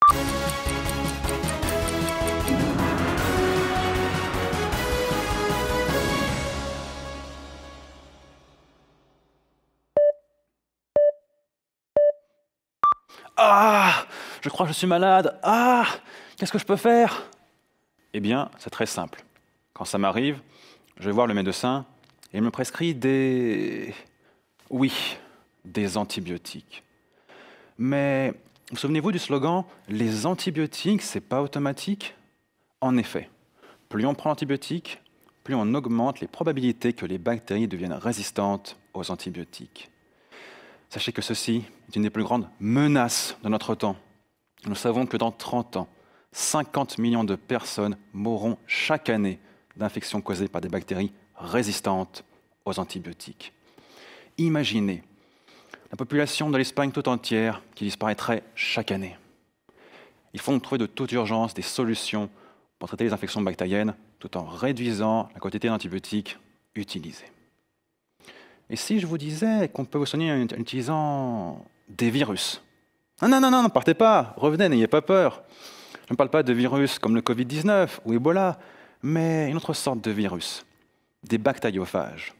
Ah! Je crois que je suis malade. Ah! Qu'est-ce que je peux faire? Eh bien, c'est très simple. Quand ça m'arrive, je vais voir le médecin et il me prescrit oui, des antibiotiques. Mais vous souvenez-vous du slogan «Les antibiotiques, c'est pas automatique»? En effet, plus on prend d'antibiotiques, plus on augmente les probabilités que les bactéries deviennent résistantes aux antibiotiques. Sachez que ceci est une des plus grandes menaces de notre temps. Nous savons que dans 30 ans, 50 millions de personnes mourront chaque année d'infections causées par des bactéries résistantes aux antibiotiques. Imaginez la population de l'Espagne tout entière qui disparaîtrait chaque année. Il faut donc trouver de toute urgence des solutions pour traiter les infections bactériennes tout en réduisant la quantité d'antibiotiques utilisés. Et si je vous disais qu'on peut vous soigner en utilisant des virus? Non, ne partez pas, revenez, n'ayez pas peur. Je ne parle pas de virus comme le Covid-19 ou Ebola, mais une autre sorte de virus, des bactériophages.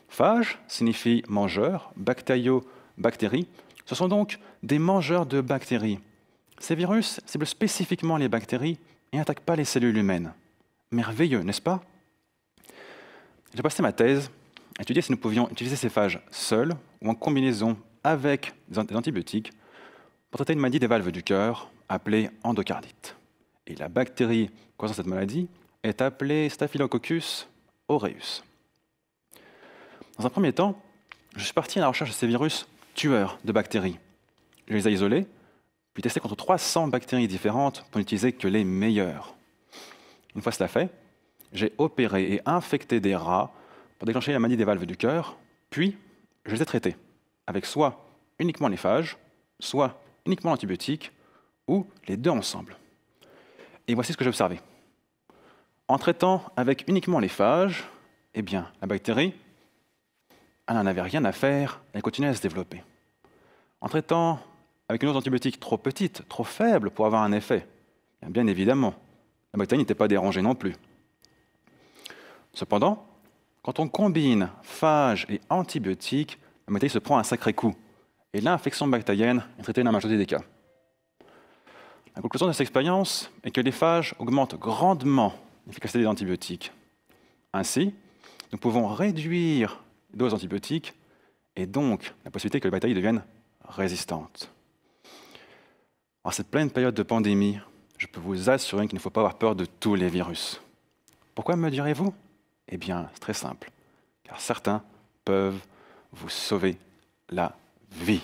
Phage signifie mangeur, bactério, bactéries. Ce sont donc des mangeurs de bactéries. Ces virus ciblent spécifiquement les bactéries et n'attaquent pas les cellules humaines. Merveilleux, n'est-ce pas? J'ai passé ma thèse à étudier si nous pouvions utiliser ces phages seuls ou en combinaison avec des antibiotiques pour traiter une maladie des valves du cœur appelée endocardite. Et la bactérie causant cette maladie est appelée Staphylococcus aureus. Dans un premier temps, je suis parti à la recherche de ces virus tueurs de bactéries. Je les ai isolés, puis testés contre 300 bactéries différentes pour n'utiliser que les meilleures. Une fois cela fait, j'ai opéré et infecté des rats pour déclencher la maladie des valves du cœur, puis je les ai traités avec soit uniquement les phages, soit uniquement l'antibiotique, ou les deux ensemble. Et voici ce que j'ai observé. En traitant avec uniquement les phages, eh bien, la bactérie, elle n'en avait rien à faire, elle continuait à se développer. En traitant avec une dose d'antibiotique trop petite, trop faible pour avoir un effet, bien évidemment, la bactérie n'était pas dérangée non plus. Cependant, quand on combine phages et antibiotiques, la bactérie se prend un sacré coup, et l'infection bactérienne est traitée dans la majorité des cas. La conclusion de cette expérience est que les phages augmentent grandement l'efficacité des antibiotiques. Ainsi, nous pouvons réduire les doses d'antibiotiques et donc la possibilité que les bactéries deviennent résistantes. En cette pleine période de pandémie, je peux vous assurer qu'il ne faut pas avoir peur de tous les virus. Pourquoi me direz-vous? Eh bien, c'est très simple, car certains peuvent vous sauver la vie.